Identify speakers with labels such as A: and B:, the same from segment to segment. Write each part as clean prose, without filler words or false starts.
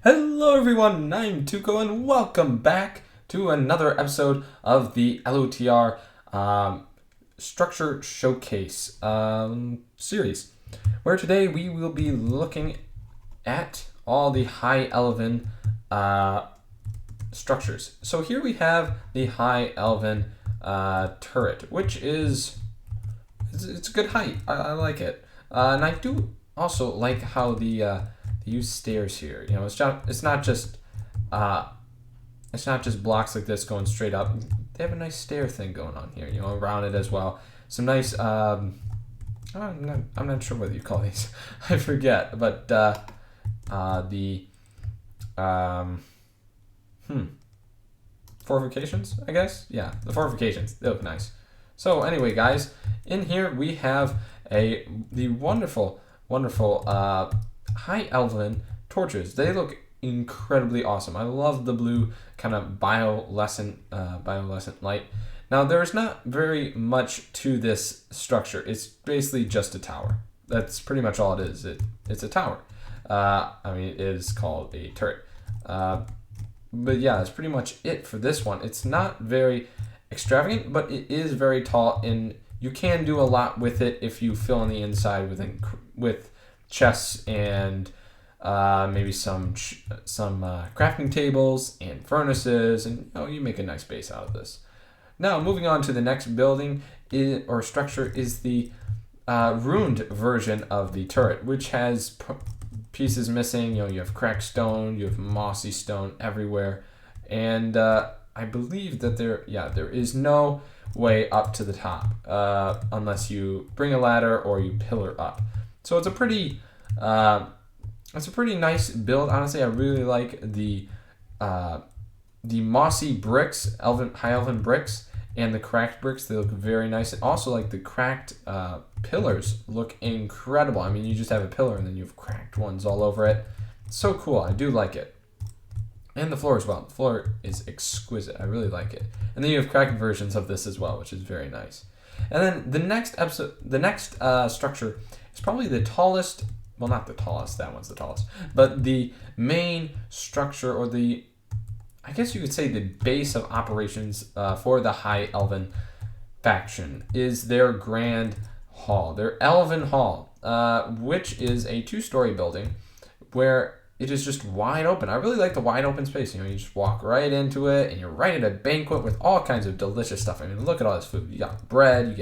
A: Hello everyone, I'm Tuco and welcome back to another episode of the Lotr Structure Showcase series, where today we will be looking at all the high Elven structures. So here we have the high Elven turret, which is it's a good height. I like it, and I do also like how they use stairs here. You know, it's not just blocks like this going straight up. They have a nice stair thing going on here. You know, around it as well. Some nice. I'm not sure what you call these. I forget, but the fortifications, I guess. Yeah, the fortifications. They look nice. So anyway, guys, in here we have the wonderful high Elven torches. They look incredibly awesome. I love the blue kind of bioluminescent light. Now there's not very much to this structure. It's basically just a tower. That's pretty much all it is. It's a tower. I mean, it is called a turret. But yeah, that's pretty much it for this one. It's not very extravagant, but it is very tall, and you can do a lot with it if you fill in the inside with chests and maybe some crafting tables and furnaces, and you make a nice base out of this. Now, moving on to the next building or structure is the ruined version of the turret, which has pieces missing. You have cracked stone, you have mossy stone everywhere, and I believe that there is no way up to the top unless you bring a ladder or you pillar up. So it's a pretty nice build. Honestly, I really like the mossy bricks, high elven bricks, and the cracked bricks. They look very nice. And also, like, the cracked pillars look incredible. I mean, you just have a pillar and then you have cracked ones all over it. It's so cool. I do like it. And the floor as well. The floor is exquisite. I really like it. And then you have cracked versions of this as well, which is very nice. And then the next structure is probably the tallest. Well, not the tallest. That one's the tallest. But the main structure, or I guess you could say the base of operations for the High Elven faction, is their Grand Hall, their Elven Hall, which is a 2-story building where it is just wide open. I really like the wide open space. You just walk right into it, and you're right at a banquet with all kinds of delicious stuff. I mean, look at all this food. You got bread, you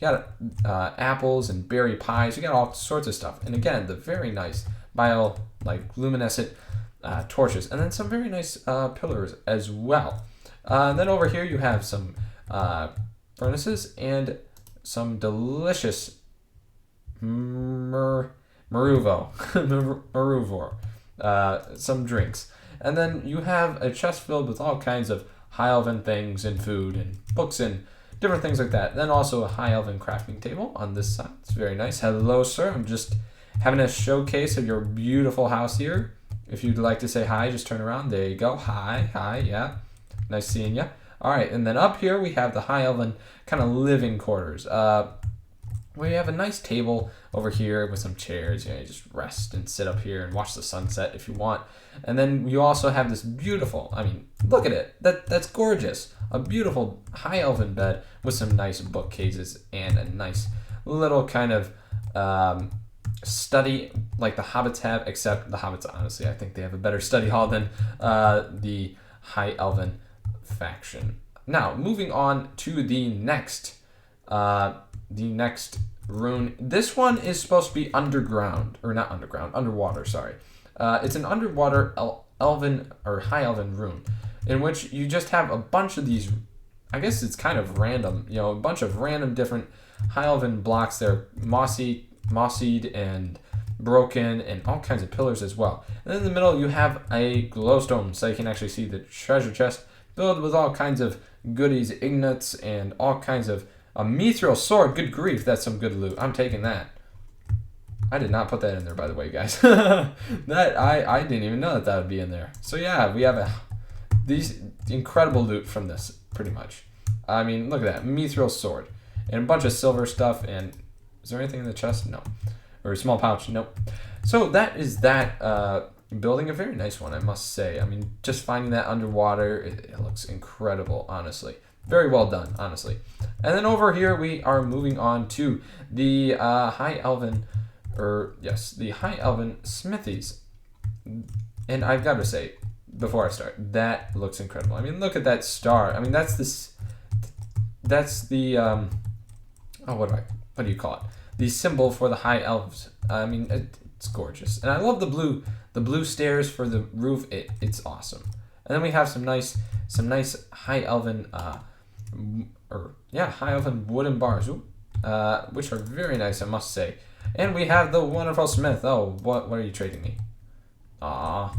A: got apples and berry pies. You got all sorts of stuff. And again, the very nice bioluminescent torches, and then some very nice pillars as well. And then over here you have some furnaces and some delicious maruvor. Some drinks, and then you have a chest filled with all kinds of high elven things and food and books and different things like that. Then also a high elven crafting table on this side. It's very nice. Hello, sir. I'm just having a showcase of your beautiful house here. If you'd like to say hi, just turn around. There you go. Hi, yeah. Nice seeing you. All right, and then up here we have the high elven kind of living quarters. We have a nice table over here with some chairs. You just rest and sit up here and watch the sunset if you want. And then you also have this beautiful, I mean, look at it. That's gorgeous. A beautiful high elven bed with some nice bookcases and a nice little kind of study like the hobbits have, except the hobbits, honestly, I think they have a better study hall than the high elven faction. Now, moving on to the next rune. This one is supposed to be underwater, sorry. It's an underwater elven or high elven rune, in which you just have a bunch of these, I guess it's kind of random, a bunch of random different high elven blocks. They're mossied and broken, and all kinds of pillars as well. And in the middle you have a glowstone, so you can actually see the treasure chest filled with all kinds of goodies, ingots, and all kinds of a mithril sword. Good grief, that's some good loot. I'm taking that. I did not put that in there, by the way, guys. That I didn't even know that would be in there. So yeah, we have these incredible loot from this, pretty much. I mean, look at that. Mithril sword. And a bunch of silver stuff. And is there anything in the chest? No. Or a small pouch? Nope. So that is that building a very nice one, I must say. I mean, just finding that underwater, it looks incredible, honestly. Very well done, honestly. And then over here, we are moving on to the High Elven, the High Elven Smithies. And I've got to say, before I start, that looks incredible. I mean, look at that star. I mean, that's the, what do you call it? The symbol for the High Elves. I mean, it's gorgeous. And I love the blue stairs for the roof. It's awesome. And then we have some nice High Elven, High Elven wooden bars, which are very nice, I must say. And we have the wonderful smith. Oh, what are you trading me? Ah,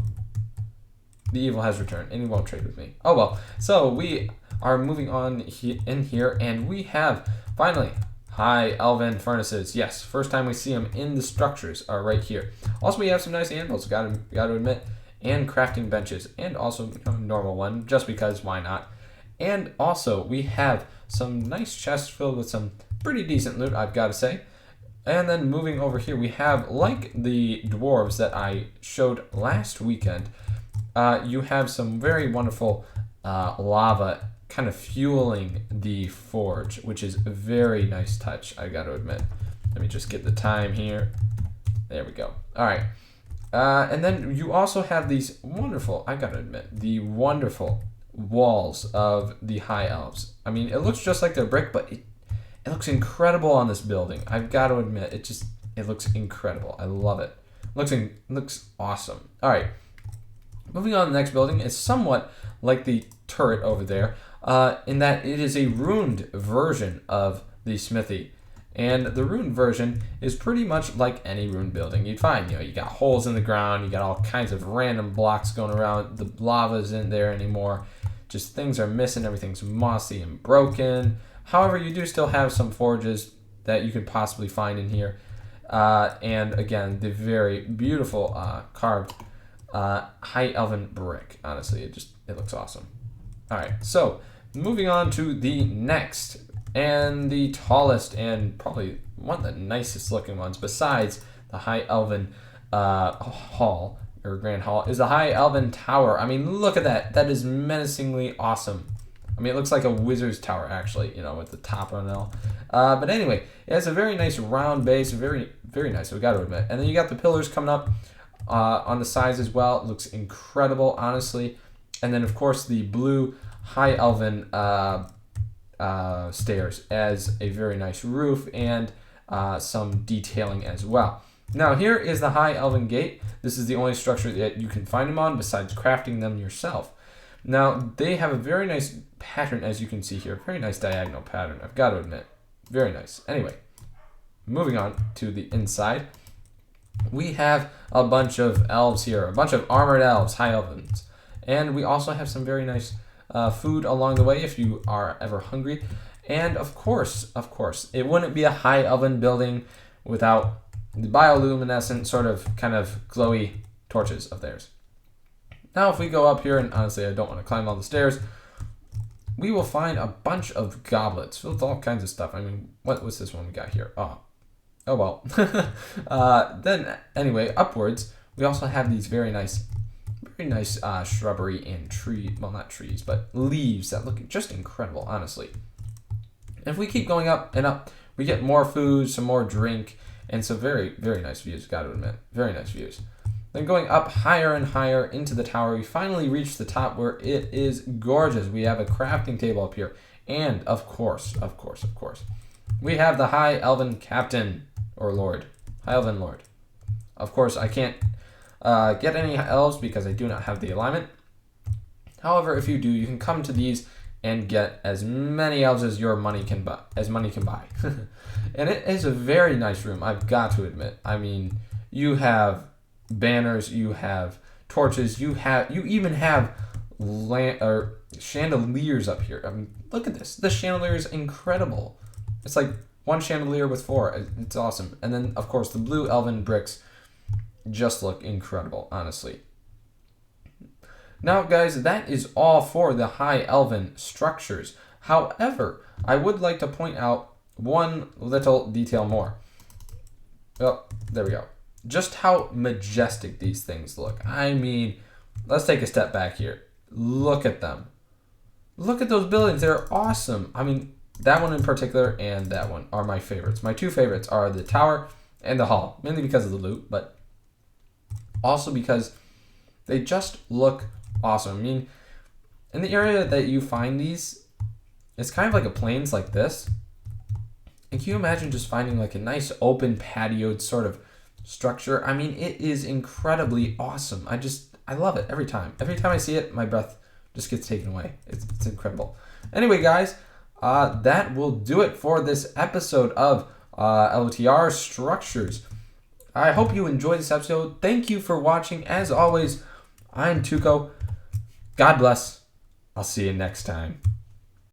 A: the evil has returned, and he won't trade with me. Oh well. So we are moving on in here, and we have finally High Elven furnaces. Yes, first time we see them in the structures are right here. Also, we have some nice anvils. Got to admit, and crafting benches, and also normal one, just because why not? And also we have some nice chests filled with some pretty decent loot, I've got to say. And then moving over here, we have, like the dwarves that I showed last weekend, you have some very wonderful lava kind of fueling the forge, which is a very nice touch, I got to admit. Let me just get the time here. There we go. All right. And then you also have these wonderful, I got to admit, the wonderful walls of the High Elves. I mean, it looks just like they're brick, but it looks incredible on this building. I've got to admit, it looks incredible. I love it. Looks awesome. All right. Moving on to the next building is somewhat like the turret over there, in that it is a ruined version of the smithy. And the ruined version is pretty much like any ruined building you'd find. You got holes in the ground, you got all kinds of random blocks going around, the lava isn't there anymore, just things are missing, everything's mossy and broken. However, you do still have some forges that you could possibly find in here. And again, the very beautiful carved High Elven brick. Honestly, it looks awesome. All right, so moving on to the next and the tallest and probably one of the nicest looking ones besides the High Elven hall or Grand Hall is the High Elven Tower. I mean, look at that. That is menacingly awesome. I mean, it looks like a wizard's tower, actually, with the top on it all. But anyway, it has a very nice round base, very, very nice, we got to admit. And then you got the pillars coming up on the sides as well. It looks incredible, honestly. And then, of course, the blue High Elven stairs as a very nice roof and some detailing as well. Now, here is the High Elven Gate. This is the only structure that you can find them on besides crafting them yourself. Now, they have a very nice pattern, as you can see here. Very nice diagonal pattern, I've got to admit. Very nice. Anyway, moving on to the inside. We have a bunch of elves here, a bunch of armored elves, High Elvens. And we also have some very nice food along the way if you are ever hungry. And of course, it wouldn't be a High Elven building without the bioluminescent sort of kind of glowy torches of theirs. Now, if we go up here, and honestly, I don't want to climb all the stairs, we will find a bunch of goblets filled with all kinds of stuff. I mean, what was this one we got here? Oh well. Then, anyway, upwards, we also have these very nice shrubbery and not trees, but leaves that look just incredible, honestly. And if we keep going up and up, we get more food, some more drink, and some very, very nice views, got to admit. Very nice views. Then going up higher and higher into the tower, we finally reach the top where it is gorgeous. We have a crafting table up here. And of course, we have the High Elven Captain or Lord. High Elven Lord. Of course, I can't get any elves because I do not have the alignment. However, if you do, you can come to these and get as many elves as your money can buy. And it is a very nice room, I've got to admit. I mean, you have banners, you have torches, you even have chandeliers up here. I mean, look at this. The chandelier is incredible. It's like one chandelier with four. It's awesome. And then, of course, the blue elven bricks just look incredible, honestly. Now, guys, that is all for the High Elven structures. However, I would like to point out one little detail more. Oh, there we go. just how majestic these things look. I mean, let's take a step back here. Look at them. Look at those buildings. They're awesome. I mean, that one in particular and that one are my favorites. My two favorites are the tower and the hall, mainly because of the loot, but also because they just look awesome. I mean, in the area that you find these, it's kind of like a plains like this. And can you imagine just finding like a nice open patioed sort of structure? I mean, it is incredibly awesome. I love it every time. Every time I see it, my breath just gets taken away. It's incredible. Anyway, guys, that will do it for this episode of LOTR Structures. I hope you enjoyed this episode. Thank you for watching. As always, I'm Tuco. God bless. I'll see you next time.